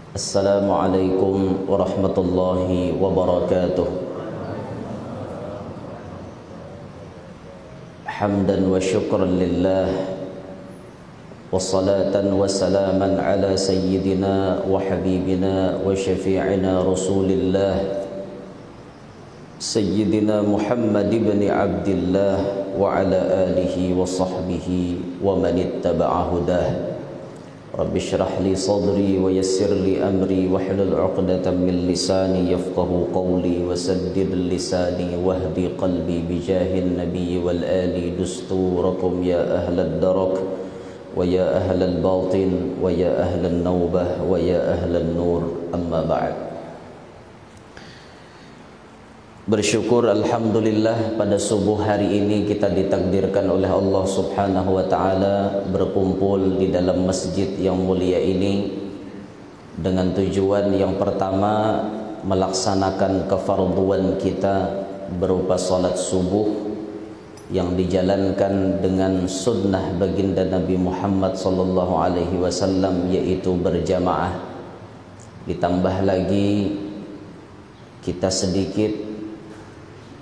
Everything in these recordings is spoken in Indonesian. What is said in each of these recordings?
Assalamualaikum warahmatullahi wabarakatuh. Hamdan wa syukran lillah, wassalatan wassalaman ala sayyidina wa habibina wa syafi'ina rasulillah Sayyidina Muhammad ibn Abdillah wa ala alihi wa sahbihi wa man ittaba'a hudah. Rabbi shrah li sadri wa yassir li amri wahlul 'uqdatam min lisani yafqahu qawli wa saddid lisani wahdi qalbi bijahin nabiyyi wal ali dusturakum ya ahlad darak wa ya ahlal batin wa ya ahlan nawbah wa ya ahlan nur, amma ba'd. Bersyukur alhamdulillah pada subuh hari ini kita ditakdirkan oleh Allah Subhanahu wa taala berkumpul di dalam masjid yang mulia ini dengan tujuan yang pertama melaksanakan kefarduan kita berupa salat subuh yang dijalankan dengan sunnah baginda Nabi Muhammad sallallahu alaihi wasallam, yaitu berjamaah. Ditambah lagi kita sedikit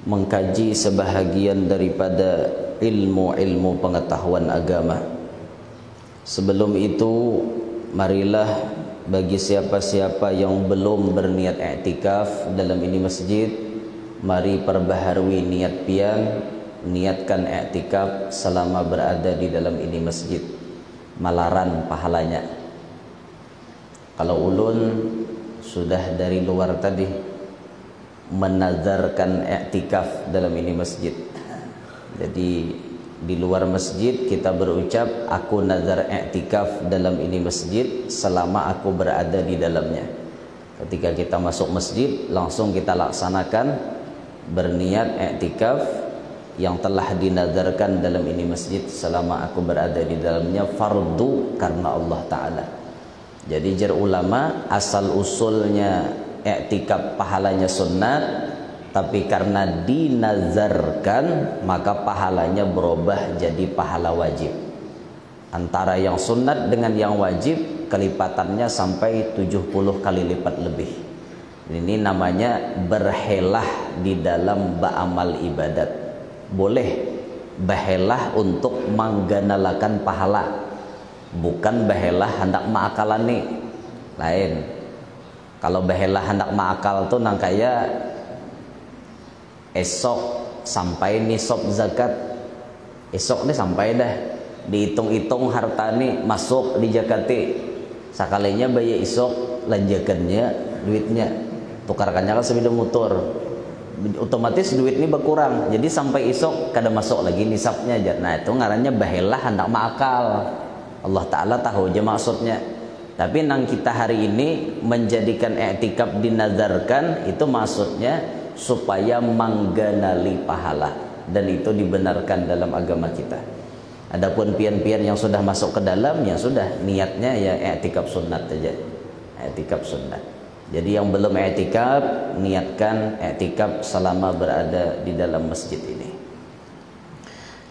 mengkaji sebahagian daripada ilmu-ilmu pengetahuan agama. Sebelum itu, marilah bagi siapa-siapa yang belum berniat i'tikaf dalam ini masjid, mari perbaharui niat pian, niatkan i'tikaf selama berada di dalam ini masjid. Malaran pahalanya. Kalau ulun sudah dari luar tadi menazarkan i'tikaf dalam ini masjid. Jadi di luar masjid kita berucap, aku nazar i'tikaf dalam ini masjid selama aku berada di dalamnya. Ketika kita masuk masjid, langsung kita laksanakan berniat i'tikaf yang telah dinazarkan dalam ini masjid selama aku berada di dalamnya, fardu karena Allah Ta'ala. Jadi jar ulama, asal usulnya i'tikaf pahalanya sunnat, tapi karena dinazarkan maka pahalanya berubah jadi pahala wajib. Antara yang sunnat dengan yang wajib kelipatannya sampai 70 kali lipat lebih. Ini namanya berhelah di dalam ba'amal ibadat. Boleh berhelah untuk mengganalakan pahala, bukan berhelah hendak ma'akalani. Lain. Kalau bahelah hendak ma'akal tuh nang kaya esok sampai nisab zakat, esok nih sampai dah dihitung-hitung harta nih masuk di zakati, sakalinya bayar esok lanjakannya duitnya tukarkannya kan sebeda motor, otomatis duit ini berkurang, jadi sampai esok kada masuk lagi nisabnya aja. Nah itu ngarannya bahelah hendak ma'akal. Allah Ta'ala tahu aja maksudnya. Tapi nang kita hari ini menjadikan i'tikaf dinazarkan, itu maksudnya supaya mengganali pahala, dan itu dibenarkan dalam agama kita. Adapun pian-pian yang sudah masuk ke dalam, ya sudah niatnya ya i'tikaf sunnat saja. I'tikaf sunnat. Jadi yang belum i'tikaf, niatkan i'tikaf selama berada di dalam masjid ini.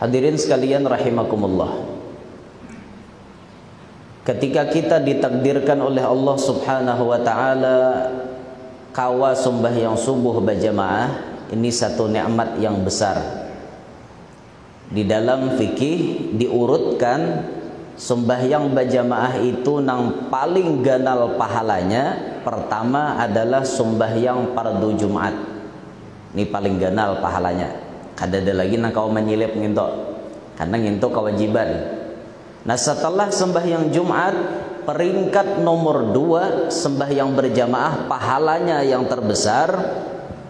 Hadirin sekalian rahimakumullah. Ketika kita ditakdirkan oleh Allah Subhanahu wa taala kawa sembahyang subuh berjamaah, ini satu nikmat yang besar. Di dalam fikih diurutkan sembahyang berjamaah itu nang paling ganal pahalanya, pertama adalah sembahyang fardu Jumat. Ini paling ganal pahalanya. Kada ada lagi nang kau menyilip ngintok. Karena ngintok kewajiban. Nah setelah sembahyang Jumat, peringkat nomor 2 sembahyang berjamaah pahalanya yang terbesar,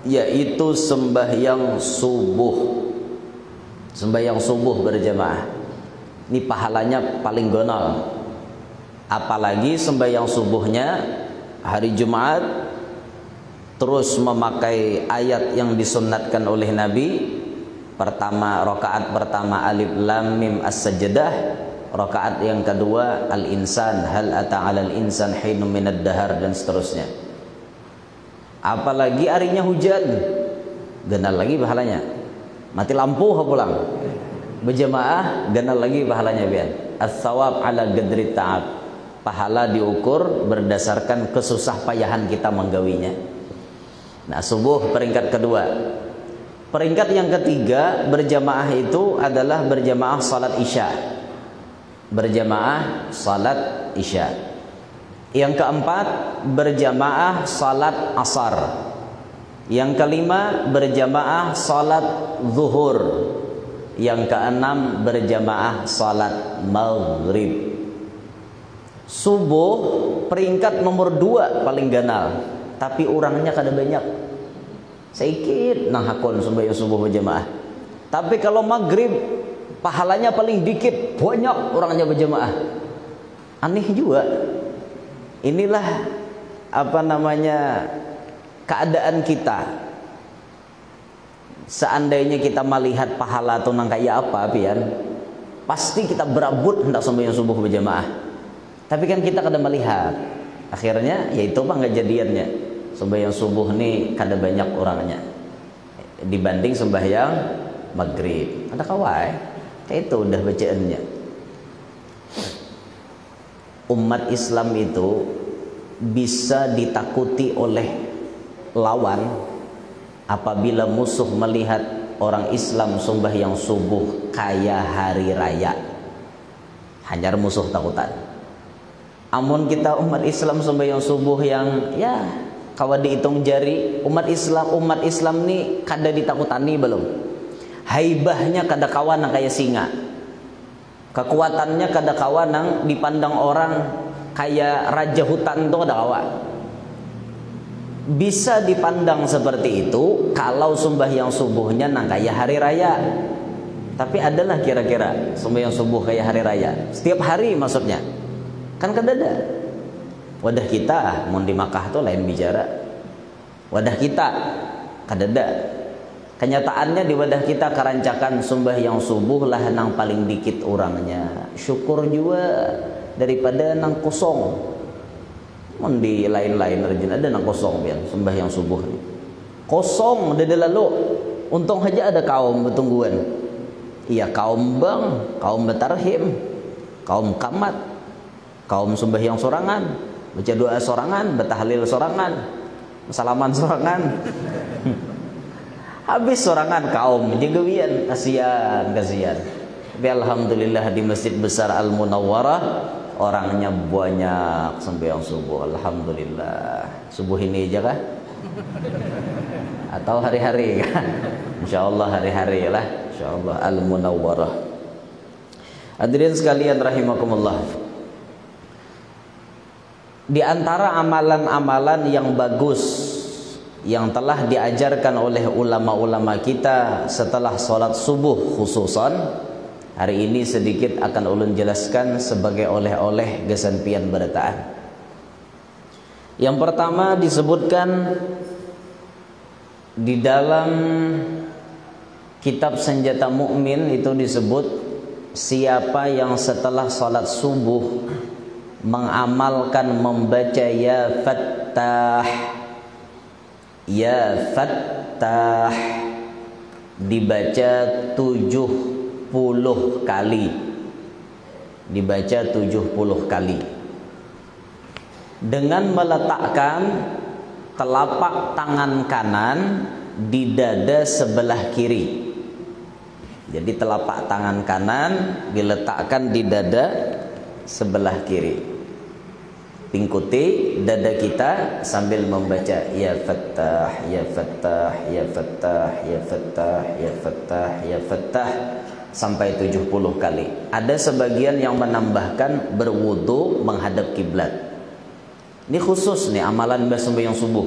yaitu sembahyang subuh. Sembahyang subuh berjamaah ini pahalanya paling gonal. Apalagi sembahyang subuhnya hari Jumat, terus memakai ayat yang disunnatkan oleh Nabi. Pertama, rakaat pertama alif lam mim as-sajdah, rakaat yang kedua al-insan hal ata 'alal insan hinum minad dahar, dan seterusnya. Apalagi harinya hujan, ganal lagi pahalanya. Mati lampu pulang berjamaah, ganal lagi pahalanya biar as-sawab ala gadri ta'ab. Pahala diukur berdasarkan kesusah payahan kita menggawinya. Nah, subuh peringkat kedua. Peringkat yang ketiga berjamaah itu adalah berjamaah salat isya. Berjamaah salat isya. Yang keempat berjamaah salat asar. Yang kelima berjamaah salat zuhur. Yang keenam berjamaah salat maghrib. Subuh peringkat nomor 2 paling ganal, tapi orangnya kada banyak. Sedikit nah hakon sembahyang subuh berjamaah. Tapi kalau maghrib pahalanya paling dikit, banyak orangnya berjamaah. Aneh juga. Inilah keadaan kita. Seandainya kita melihat pahala atau nang kayak apa pian, pasti kita berabut hendak sembahyang subuh berjamaah. Tapi kan kita kada melihat. Akhirnya ya itu nggak jadiannya. Sembahyang subuh nih kada banyak orangnya dibanding sembahyang maghrib. Ada kawai kayak itu udah bacaannya. Umat Islam itu bisa ditakuti oleh lawan apabila musuh melihat orang Islam sembahyang subuh kayak hari raya. Hanyar musuh takutan. Amun kita umat Islam sembahyang subuh yang ya kawa dihitung jari, umat Islam ni kada ditakutani belum. Haibahnya kada kawan nang kayak singa. Kekuatannya kada kawan nang dipandang orang kayak raja hutan tuh kada kawan. Bisa dipandang seperti itu kalau sembahyang subuhnya nang kayak hari raya. Tapi adalah kira-kira sembahyang subuh kayak hari raya. Setiap hari maksudnya. Kan kadada. Wadah kita mun di Makkah tuh lain bicara. Wadah kita kadada. Kenyataannya di wadah kita karancakan sembahyang subuh lah nang paling dikit orangnya. Syukur juga daripada nang kosong. Mun di lain-lain rejim ada nang kosong pian sembahyang subuh. Kosong ada lalu. Untung aja ada kaum betungguan. Iya kaum bang, kaum betarhim, kaum kamat, kaum sembahyang sorangan, baca doa sorangan, betahlil sorangan, salaman sorangan. Habis sorangan kaum jegewian, kasihan. Tapi alhamdulillah di Masjid Besar Al Munawwarah orangnya banyak sembahyang subuh. Alhamdulillah. Subuh ini aja kah? Atau hari-hari kan? Insyaallah hari-hari lah. Insyaallah Al Munawwarah. Hadirin sekalian rahimakumullah. Di antara amalan-amalan yang bagus yang telah diajarkan oleh ulama-ulama kita setelah sholat subuh khususan, hari ini sedikit akan ulun jelaskan sebagai oleh-oleh gesanpian berataan. Yang pertama disebutkan di dalam kitab Senjata Mukmin itu disebut siapa yang setelah sholat subuh mengamalkan membaca ya Fattah, ya Fattah dibaca 70 kali, dibaca 70 kali dengan meletakkan telapak tangan kanan di dada sebelah kiri. Jadi telapak tangan kanan diletakkan di dada sebelah kiri. Pingkuti dada kita sambil membaca ya Fattah, ya Fattah, ya Fattah, ya Fattah, ya Fattah, ya Fattah sampai 70 kali. Ada sebagian yang menambahkan berwudu menghadap kiblat. Ini khusus nih amalan sembahyang subuh.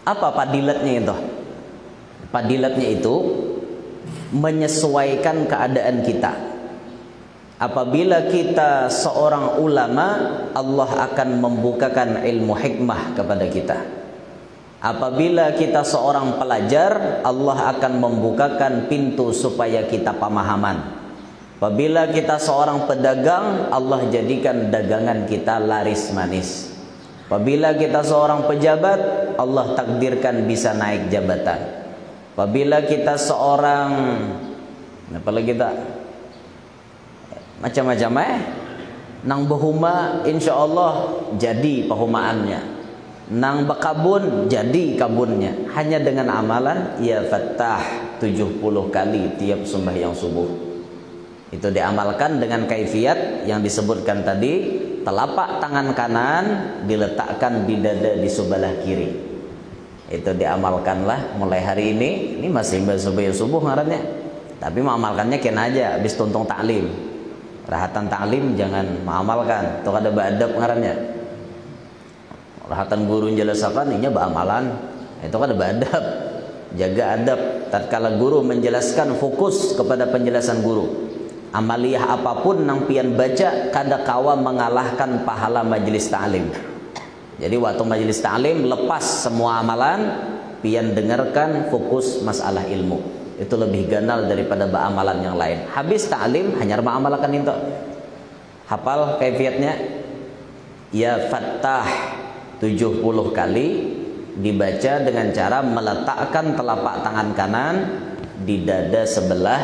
Apa padilatnya itu? Padilatnya itu menyesuaikan keadaan kita. Apabila kita seorang ulama, Allah akan membukakan ilmu hikmah kepada kita. Apabila kita seorang pelajar, Allah akan membukakan pintu supaya kita pemahaman. Apabila kita seorang pedagang, Allah jadikan dagangan kita laris manis. Apabila kita seorang pejabat, Allah takdirkan bisa naik jabatan. Apabila kita seorang, apalagi kita macam-macam Nang bahuma insyaallah jadi pahumaannya, nang bakabun jadi kabunnya, hanya dengan amalan ya Fattah 70 kali tiap sembahyang subuh. Itu diamalkan dengan kaifiat yang disebutkan tadi. Telapak tangan kanan diletakkan di dada di sebelah kiri. Itu diamalkanlah mulai hari ini. Ini masih sembahyang subuh ngarannya, tapi mengamalkannya kena aja habis tuntung taklim. Rahatan taklim jangan mengamalkan, itu ada beradab ngarannya. Rahatan guru menjelaskan inya beramalan, itu kan ada beradab. Jaga adab tatkala guru menjelaskan, fokus kepada penjelasan guru. Amaliyah apapun nang pian baca kada kawa mengalahkan pahala majelis ta'lim. Jadi waktu majelis ta'lim lepas semua amalan, pian dengarkan, fokus masalah ilmu. Itu lebih ganal daripada amalan yang lain. Habis ta'lim hanya mengamalkan itu. Hafal kaifiatnya? Ya Fattah 70 kali dibaca dengan cara meletakkan telapak tangan kanan di dada sebelah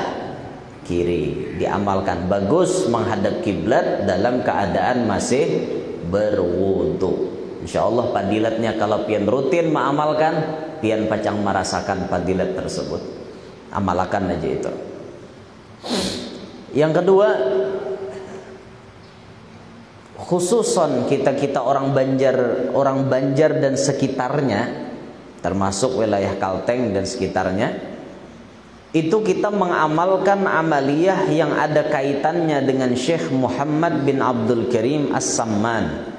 kiri. Diamalkan. Bagus menghadap kiblat dalam keadaan masih berwudu. Insyaallah fadilatnya kalau pian rutin mengamalkan, pian pacang merasakan fadilat tersebut. Amalkan aja itu. Yang kedua, khususon kita orang Banjar dan sekitarnya, termasuk wilayah Kalteng dan sekitarnya, itu kita mengamalkan amaliyah yang ada kaitannya dengan Syekh Muhammad bin Abdul Karim As-Samman.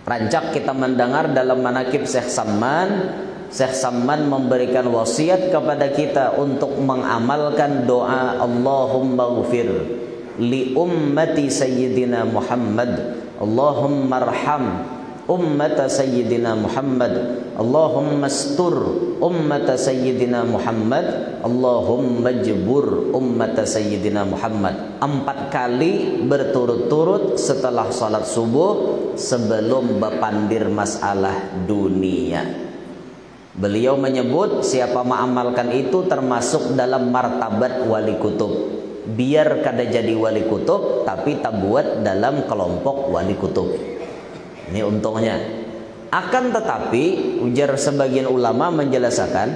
Rancak kita mendengar dalam manaqib Syekh Samman memberikan wasiat kepada kita untuk mengamalkan doa Allahumma ghfir li ummati sayyidina Muhammad, Allahumma arham ummata sayyidina Muhammad, Allahumma astur ummata sayyidina Muhammad, Allahumma jbur ummata sayyidina Muhammad. 4 kali berturut-turut setelah salat subuh sebelum berpandir masalah dunia. Beliau menyebut siapa mengamalkan itu termasuk dalam martabat wali kutub. Biar kada jadi wali kutub tapi tak buat dalam kelompok wali kutub. Ini untungnya. Akan tetapi ujar sebagian ulama menjelaskan,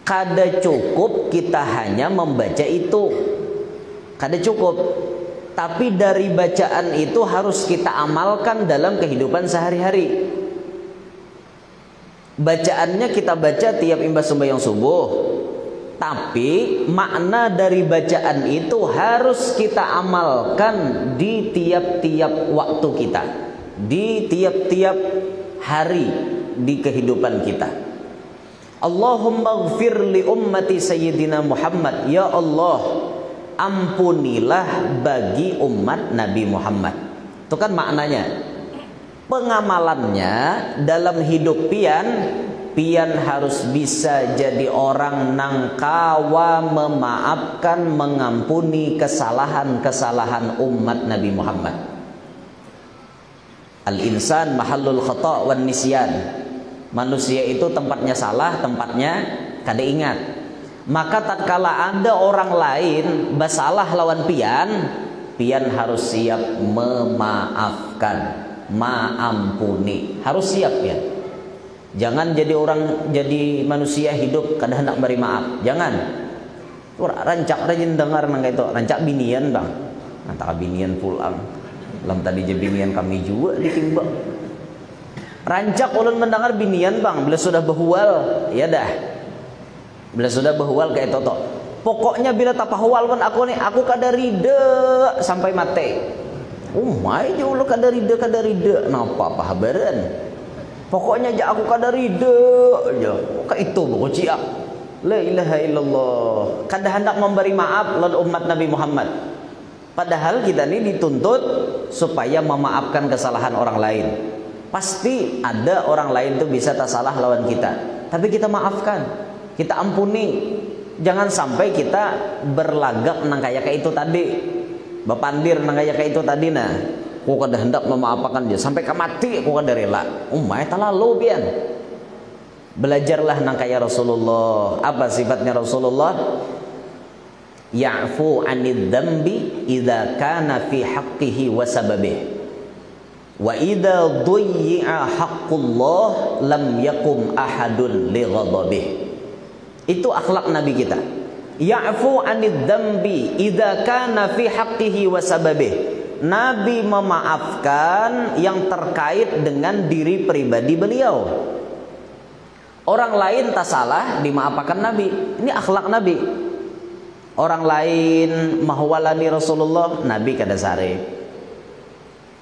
kada cukup kita hanya membaca itu, kada cukup. Tapi dari bacaan itu harus kita amalkan dalam kehidupan sehari-hari. Bacaannya kita baca tiap imbas sembahyang subuh, tapi makna dari bacaan itu harus kita amalkan di tiap-tiap waktu kita, di tiap-tiap hari di kehidupan kita. Allahumma ghfir li ummati sayyidina Muhammad. Ya Allah, ampunilah bagi umat Nabi Muhammad. Itu kan maknanya. Pengamalannya dalam hidup pian harus bisa jadi orang nang kawa memaafkan, mengampuni kesalahan-kesalahan umat Nabi Muhammad. Al-insan mahallul khata' wan nisyan. Manusia itu tempatnya salah, tempatnya kada ingat. Maka tatkala ada orang lain bersalah lawan pian harus siap memaafkan, maampuni. Harus siap ya. Jangan jadi manusia hidup kada hendak beri maaf. Jangan. Rancak rajin dengar nang itu, rancak binian bang. Antara binian pulang. Lam tadi je binian kami juga ditimbang. Rancak ulun mendengar binian bang, bila sudah berhual, ya dah. Bila sudah berhual kayak toto. Pokoknya bila tak pahual pun aku kada rida sampai mati. Mai je ulo kada rida. Napa habaran? Pokoknya je aku kada rida je. Ka itu pokoknya. La ilaha illallah. Kada hendak memberi maaf lawan umat Nabi Muhammad. Padahal kita ini dituntut supaya memaafkan kesalahan orang lain. Pasti ada orang lain tuh bisa tak salah lawan kita, tapi kita maafkan, kita ampuni. Jangan sampai kita berlagak nang kayak itu tadi, bapandir nang kayak itu tadi nah. Aku kada hendak memaafkan dia sampai ke mati, aku kada rela. Umay talalu pian. Belajarlah nang kayak Rasulullah. Apa sifatnya Rasulullah? Ya'fu 'anid dzambi idza kana fi haqqihi wa sababihi. Wa idza dhuyyi'a haqqullah lam yakum ahadun li ghadabihi. Itu akhlak Nabi kita. Ya'fu 'anid dzambi idza kana fi haqqihi wa sababihi. Nabi memaafkan yang terkait dengan diri pribadi beliau. Orang lain tak salah dimaafkan Nabi. Ini akhlak Nabi. Orang lain mahwalani Rasulullah, Nabi kada sarik.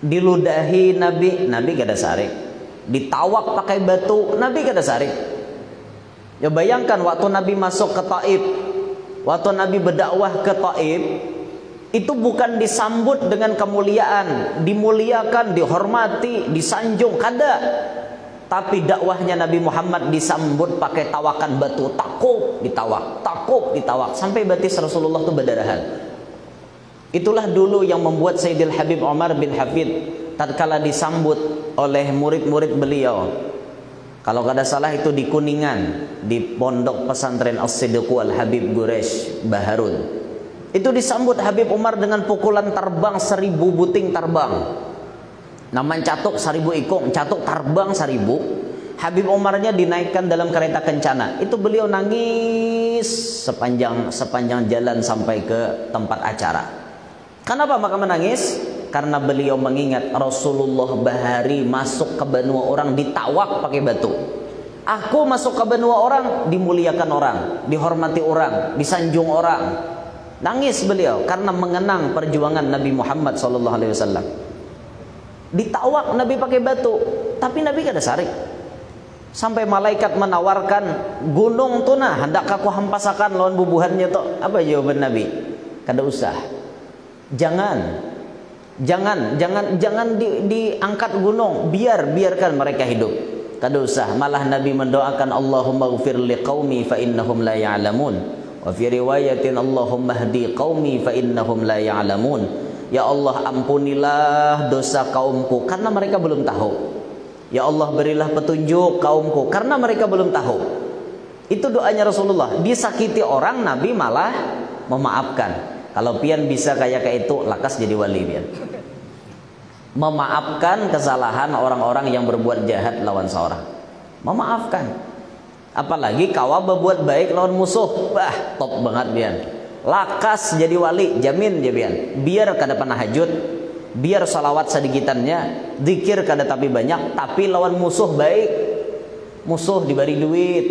Diludahi Nabi, Nabi kada sarik. Ditawak pakai batu, Nabi kada sarik. Ya bayangkan waktu Nabi masuk ke Taif, waktu Nabi berdakwah ke Taif, itu bukan disambut dengan kemuliaan, dimuliakan, dihormati, disanjung, kada. Tapi dakwahnya Nabi Muhammad disambut pakai tawakan batu, takuk ditawak, sampai batis Rasulullah itu berdarahan. Itulah dulu yang membuat Sayyidil Habib Umar bin Hafid tatkala disambut oleh murid-murid beliau. Kalau kada salah itu di Kuningan, di pondok pesantren As-Siddiq Al-Habib Guresh Baharun. Itu disambut Habib Umar dengan pukulan terbang 1000 buting terbang. Naman catuk 1000 ikung, catuk terbang 1000. Habib Umarnya dinaikkan dalam kereta kencana. Itu beliau nangis sepanjang jalan sampai ke tempat acara. Kenapa maka menangis? Karena beliau mengingat Rasulullah bahari masuk ke benua orang ditawak pakai batu. Aku masuk ke benua orang dimuliakan orang, dihormati orang, disanjung orang. Nangis beliau karena mengenang perjuangan Nabi Muhammad SAW. Ditawak Nabi pakai batu, tapi Nabi kada sarik. Sampai malaikat menawarkan gunung tu nah, hendak aku hampasakan lawan bubuhannya tu. Apa jawaban Nabi? Kada usah. Jangan diangkat gunung, biarkan mereka hidup. Kada usah. Malah Nabi mendoakan Allahumma ghfir liqaumi fa innahum la ya'lamun. Wa fi riwayatin Allahumma hdi qaumi fa innahum la ya'lamun. Ya Allah, ampunilah dosa kaumku karena mereka belum tahu. Ya Allah, berilah petunjuk kaumku karena mereka belum tahu. Itu doanya Rasulullah. Disakiti orang, Nabi malah memaafkan. Kalau pian bisa kayak itu, lakas jadi wali pian. Memaafkan kesalahan orang-orang yang berbuat jahat lawan seorang. Memaafkan. Apalagi kawa berbuat baik lawan musuh, bah top banget pian. Lakas jadi wali, jamin je pian. Biar kada pernah hajut, biar salawat sedikitannya, zikir kada tapi banyak, tapi lawan musuh baik. Musuh diberi duit,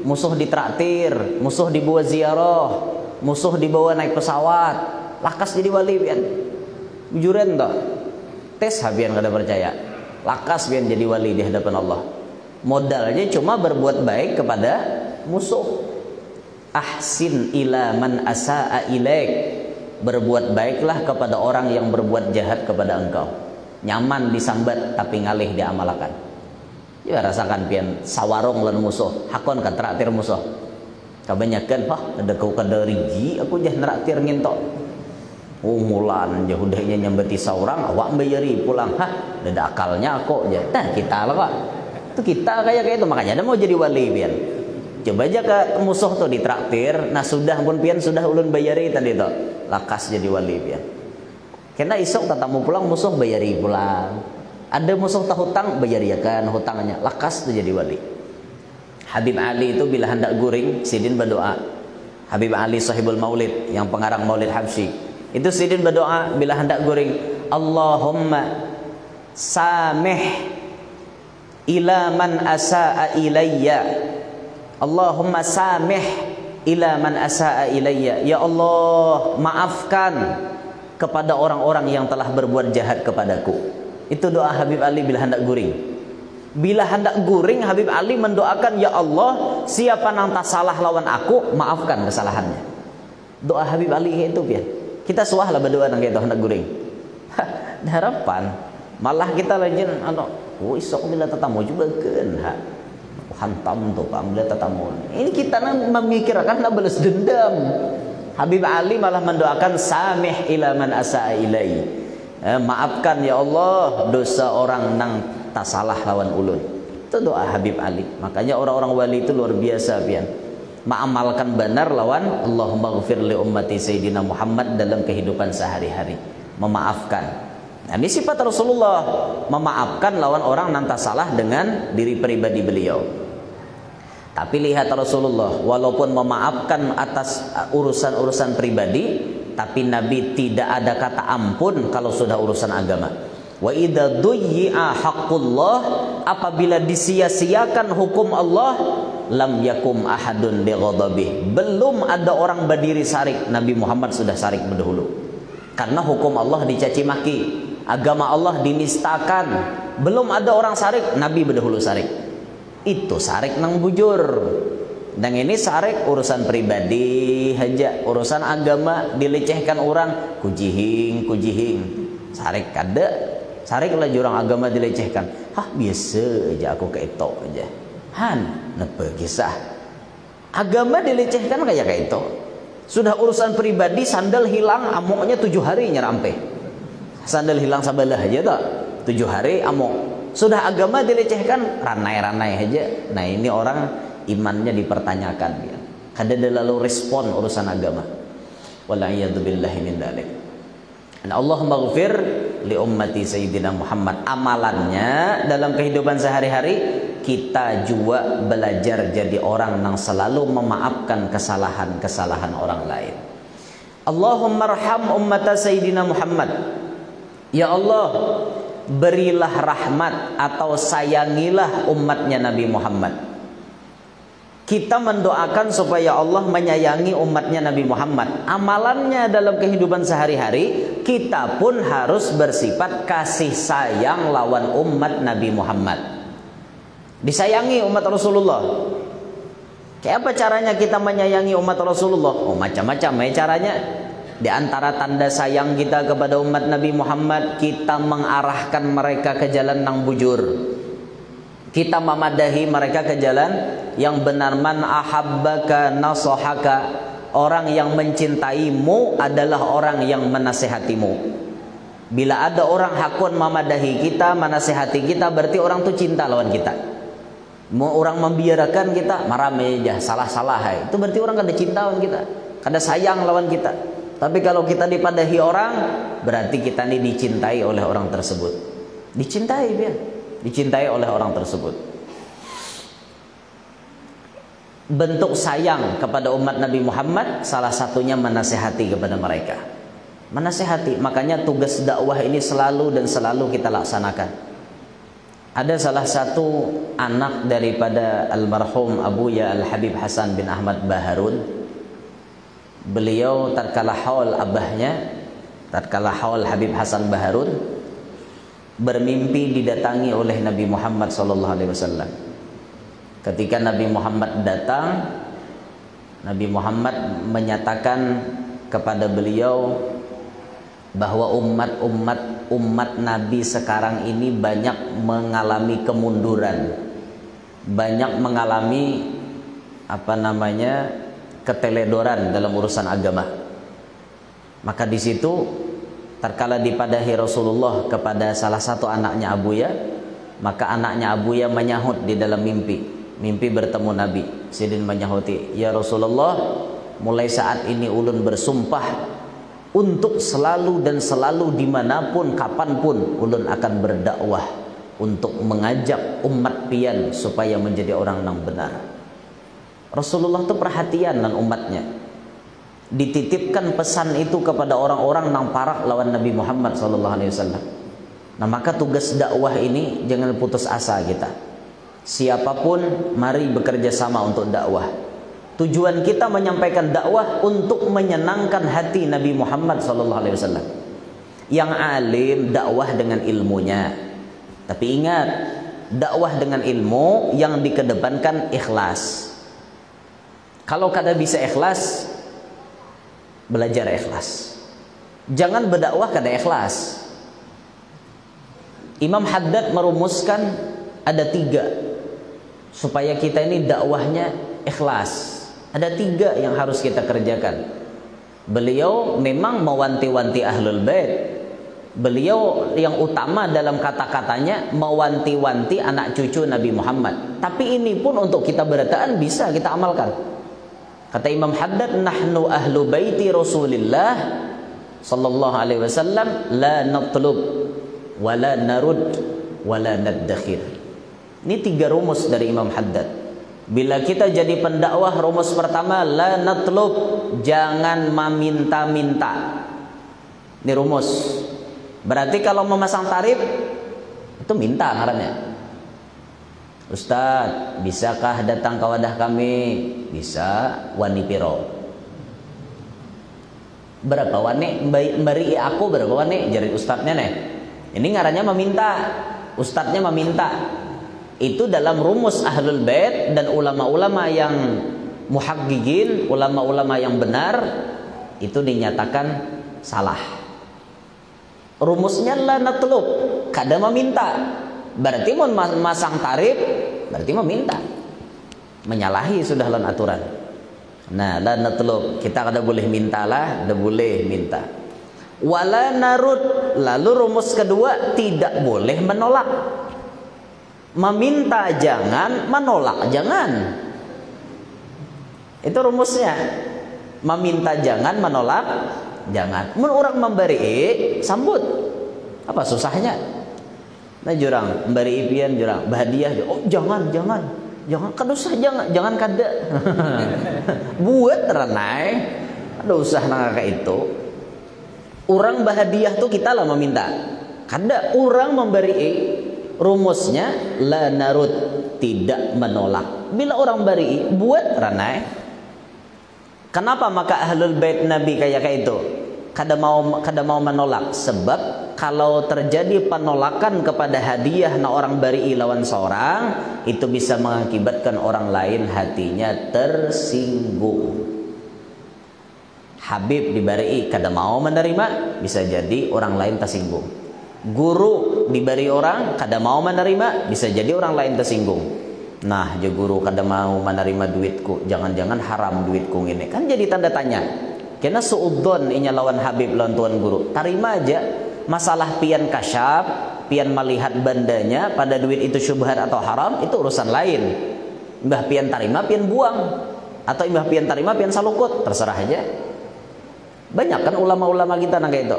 musuh ditraktir, musuh dibawa ziarah, musuh dibawa naik pesawat, lakas jadi wali pian. Bujuran toh. Tes habian kada percaya. Lakas pian jadi wali di hadapan Allah. Modalnya cuma berbuat baik kepada musuh. Ahsin ila man asaa ilaik. Berbuat baiklah kepada orang yang berbuat jahat kepada engkau. Nyaman disambat tapi ngalih diamalkan. Ya rasakan pian sawarong lan musuh, hakon ka traktir musuh. Kebanyakan ada kau kada rigi aku jah traktir ngintok. Mulan jah udahnya nyambeti saurang awak bayari pulang. Hah, ada akalnya kok jah. Nah, kita lah kok. Itu kita kayak itu, makanya ada mau jadi wali pian. Coba aja ke musuh tuh ditraktir, nah sudah pun pian sudah ulun bayari tadi tuh, lakas jadi wali pian. Karena isok tatamu pulang musuh bayari pulang. Ada musuh tak hutang bayariakan hutangnya, lakas tuh jadi wali. Habib Ali itu bila hendak guring, sidin berdoa. Habib Ali sahibul maulid yang pengarang Maulid Habsyi. Itu sidin berdoa bila hendak guring, Allahumma samih ila man asaa ilayya. Allahumma samih ila man asaa ilayya. Ya Allah, maafkan kepada orang-orang yang telah berbuat jahat kepadaku. Itu doa Habib Ali bila hendak guring. Bila hendak guring, Habib Ali mendoakan, ya Allah, siapa yang tak salah lawan aku, maafkan kesalahannya. Doa Habib Ali kayak itu pian. Kita suahlah berdoa nang kayak itu hendak guring. Harapan malah kita lagi oh isok bila tetamu juga kan hantam tuh Pak bila tetamu. Ini kita memikirkan nak balas dendam. Habib Ali malah mendoakan samih ila man asaa ilai. Maafkan ya Allah dosa orang nang tak salah lawan ulun. Itu doa Habib Ali. Makanya orang-orang wali itu luar biasa pian. Mengamalkan benar lawan Allahumma ghfir li ummati Sayyidina Muhammad dalam kehidupan sehari-hari. Memaafkan. Nah, ini sifat Rasulullah, memaafkan lawan orang nanti salah dengan diri pribadi beliau. Tapi lihat Rasulullah, walaupun memaafkan atas urusan-urusan pribadi, tapi Nabi tidak ada kata ampun kalau sudah urusan agama. Wa idza duyyi'a haqqullah, apabila disia-siakan hukum Allah, lam yakum ahadun li ghadabih, belum ada orang berdiri sarik, Nabi Muhammad sudah sarik berdahulu. Karena hukum Allah dicaci maki, agama Allah dinistakan, belum ada orang sarik, Nabi berdahulu sarik. Itu sarik nang bujur. Dan ini sarik urusan pribadi aja, urusan agama dilecehkan orang, kujihing sarik kada. Sarik lah jurang agama dilecehkan. Hah, biasa aja aku ke itu aja. Han, nepe kisah. Agama dilecehkan kayak itu. Sudah urusan pribadi, sandal hilang amoknya 7 hari nyerampe. Sandal hilang sabalah aja tak. 7 hari amok. Sudah agama dilecehkan, ranai-ranai aja. Nah, ini orang imannya dipertanyakan ya. Kada lalu respon urusan agama. Wala'iyadzubillahi min dzalik. Dan Allahumma ghfir li ummati Sayyidina Muhammad. Amalannya dalam kehidupan sehari-hari, kita juga belajar jadi orang yang selalu memaafkan kesalahan-kesalahan orang lain. Allahumma arham ummata Sayyidina Muhammad. Ya Allah, berilah rahmat atau sayangilah umatnya Nabi Muhammad. Kita mendoakan supaya Allah menyayangi umatnya Nabi Muhammad. Amalannya dalam kehidupan sehari-hari, kita pun harus bersifat kasih sayang lawan umat Nabi Muhammad. Disayangi umat Rasulullah. Kayak apa caranya kita menyayangi umat Rasulullah? Oh, macam-macam ya caranya. Di antara tanda sayang kita kepada umat Nabi Muhammad, kita mengarahkan mereka ke jalan nang bujur. Kita memadahi mereka ke jalan yang benar. Man ahabbaka nasahaka, orang yang mencintaimu adalah orang yang menasehatimu. Bila ada orang hakun memadahi kita, menasehati kita, berarti orang itu cinta lawan kita. Mau orang membiarkan kita, marah aja, salah-salah, itu berarti orang kada cinta lawan kita, kada sayang lawan kita. Tapi kalau kita dipadahi orang, berarti kita ini dicintai oleh orang tersebut. Dicintai biar. Dicintai oleh orang tersebut. Bentuk sayang kepada umat Nabi Muhammad salah satunya menasehati kepada mereka. Menasehati, makanya tugas dakwah ini selalu dan selalu kita laksanakan. Ada salah satu anak daripada almarhum Abuya Al-Habib Hasan bin Ahmad Baharun. Beliau tatkala haul abahnya, tatkala haul Habib Hasan Baharun, bermimpi didatangi oleh Nabi Muhammad SAW. Ketika Nabi Muhammad datang, Nabi Muhammad menyatakan kepada beliau bahwa umat Nabi sekarang ini banyak mengalami kemunduran, banyak mengalami keteledoran dalam urusan agama. Maka di situ tatkala dipadahi Rasulullah kepada salah satu anaknya Abuya, maka anaknya Abuya menyahut di dalam mimpi bertemu Nabi. Sidin menyahuti, ya Rasulullah, mulai saat ini ulun bersumpah untuk selalu dan selalu dimanapun kapanpun ulun akan berdakwah untuk mengajak umat pian supaya menjadi orang yang benar. Rasulullah itu perhatian dengan umatnya. Dititipkan pesan itu kepada orang-orang nang parak lawan Nabi Muhammad SAW. Nah, maka tugas dakwah ini jangan putus asa kita. Siapapun mari bekerja sama untuk dakwah. Tujuan kita menyampaikan dakwah untuk menyenangkan hati Nabi Muhammad SAW. Yang alim dakwah dengan ilmunya. Tapi ingat, dakwah dengan ilmu yang dikedepankan ikhlas. Kalau kada bisa ikhlas, belajar ikhlas. Jangan berdakwah kada ikhlas. Imam Haddad merumuskan ada 3 supaya kita ini dakwahnya ikhlas. Ada 3 yang harus kita kerjakan. Beliau memang mewanti-wanti ahlul bait. Beliau yang utama dalam kata-katanya mewanti-wanti anak cucu Nabi Muhammad. Tapi ini pun untuk kita berataan bisa kita amalkan. Kata Imam Haddad, nahnu ahlu baiti Rasulillah sallallahu alaihi wasallam la natlub wa la narud wa la naddakhir. Ini 3 rumus dari Imam Haddad. Bila kita jadi pendakwah, rumus pertama la natlub, jangan meminta-minta. Ini rumus. Berarti kalau memasang tarif itu minta ngarannya. Ustaz, bisakah datang ke wadah kami? Bisa. Wani piro? Berapa wani? Mbari aku berapa wani? Jadi ustadznya nih. Ini ngarannya meminta. Ustadznya meminta. Itu dalam rumus ahlul bait dan ulama-ulama yang muhaggigin, ulama-ulama yang benar, itu dinyatakan salah. Rumusnya la natlub, kada meminta. Berarti mau masang tarif, berarti meminta. Menyalahi sudah lan aturan. Nah, la natlub, kita kada boleh mintalah, kada boleh minta. Wala narud, lalu rumus kedua, tidak boleh menolak. Meminta jangan, menolak jangan. Itu rumusnya. Meminta jangan, menolak jangan. Mun orang memberi, sambut. Apa susahnya? Nah jurang, memberi ipian jurang, bahadiah. Oh jangan, jangan kada usah, jangan kada. Buat renai, ada usah nang kayak itu. Orang bahadiah tuh kita lah meminta. Kada orang memberi, rumusnya la narud, tidak menolak. Bila orang beri, buat renai. Kenapa maka ahlul bait Nabi kayak itu? Kada mau menolak, sebab kalau terjadi penolakan kepada hadiah na orang beri lawan seorang, itu bisa mengakibatkan orang lain hatinya tersinggung. Habib diberi kada mau menerima, bisa jadi orang lain tersinggung. Guru diberi orang kada mau menerima, bisa jadi orang lain tersinggung. Nah, je guru kada mau menerima duitku, jangan-jangan haram duitku ini. Kan jadi tanda tanya. Karena suudzon inya lawan Habib lawan tuan guru. Tarima aja masalah pian kasyaf, pian melihat bandanya pada duit itu syubhat atau haram, itu urusan lain. Mbah pian tarima, pian buang. Atau mbah pian tarima, pian salukut, terserah aja. Banyak kan ulama-ulama kita nang kayak itu.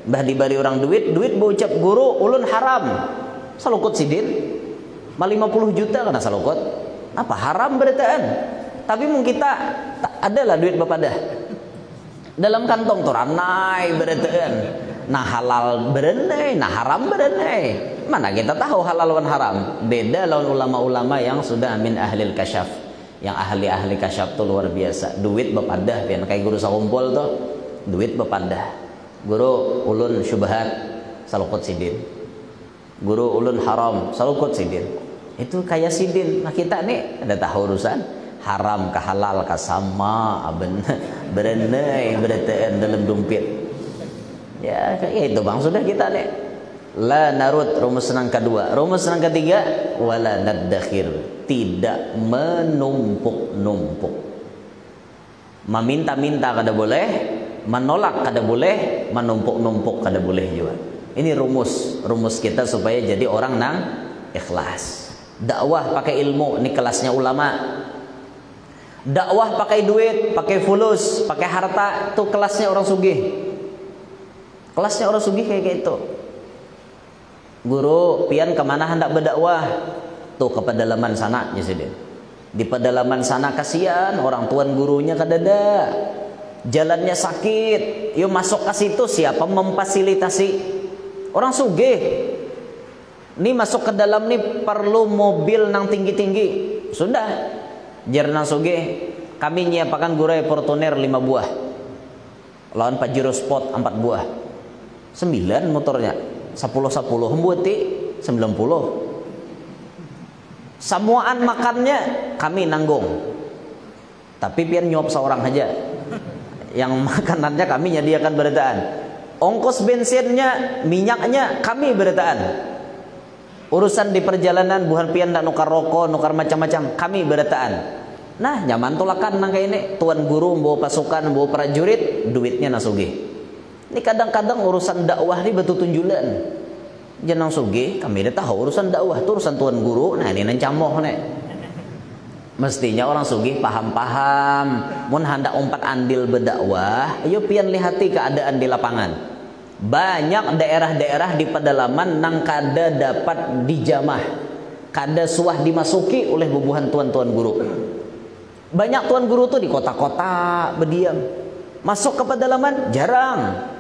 Mbah diberi orang duit berucap guru ulun haram. Salukut sidin. Ma 50 juta kena salukut. Apa haram beritaan? Tapi mung kita adalah duit bapadah. Dalam kantong tu ranai beritaan. Nah halal berenai, nah haram berenai. Mana kita tahu halal dan haram? Beda lawan ulama-ulama yang sudah min ahlil kasyaf. Yang ahli-ahli kasyaf tuh luar biasa. Duit bapadah pian kayak guru sakumpul tuh. Duit bapadah. Guru ulun syubhat salukut sidin. Guru ulun haram salukut sidin. Itu kayak sidin. Nah kita nih ada tahu urusan haram ke halal ke sama berenai beritaan dalam dompet. Ya kayak itu bang, sudah kita nih. La narud, rumus nang kedua. Rumus nang ketiga, wala naddakhir, tidak menumpuk-numpuk. Meminta-minta kada boleh, menolak kada boleh, menumpuk-numpuk kada boleh juga. Ini rumus kita supaya jadi orang nang ikhlas. Dakwah pakai ilmu, ini kelasnya ulama. Dakwah pakai duit, pakai fulus, pakai harta, itu kelasnya orang sugih. Kelasnya orang sugih kayak gitu. Guru pian kemana hendak berdakwah? Tuh ke pedalaman sana ya sudah. Di pedalaman sana kasihan orang tuan gurunya kadada. Jalannya sakit, yuk masuk ke situ, siapa memfasilitasi? Orang sugih. Ini masuk ke dalam nih perlu mobil nang tinggi-tinggi. Sudah. Jarna suge kami nyiapakan gurai Fortuner 5 buah. Lawan Pajero Sport 4 buah. 9 motornya. 10 membuati 90. Semuaan makannya kami nanggung. Tapi pian nyuap seorang aja. Yang makanannya kami nyediakan beritaan. Ongkos bensinnya, minyaknya kami beritaan. Urusan di perjalanan buhan pian ndak nukar rokok, nukar macam-macam, kami beritaan. Nah, nyaman tulakan nang kayak ini, tuan guru bawa pasukan, bawa prajurit, duitnya nasugi. Ini kadang-kadang urusan dakwah ini betul tunjulan. Jangan sugih, kami dah tahu urusan dakwah itu urusan tuan guru. Nah, ini nang camoh nih. Mestinya orang sugih paham-paham. Mun hendak umpat andil berdakwah, ayo pian lihati keadaan di lapangan. Banyak daerah-daerah di pedalaman nang kada dapat dijamah, kada suah dimasuki oleh bubuhan tuan-tuan guru. Banyak tuan guru tuh di kota-kota berdiam. Masuk ke pedalaman jarang.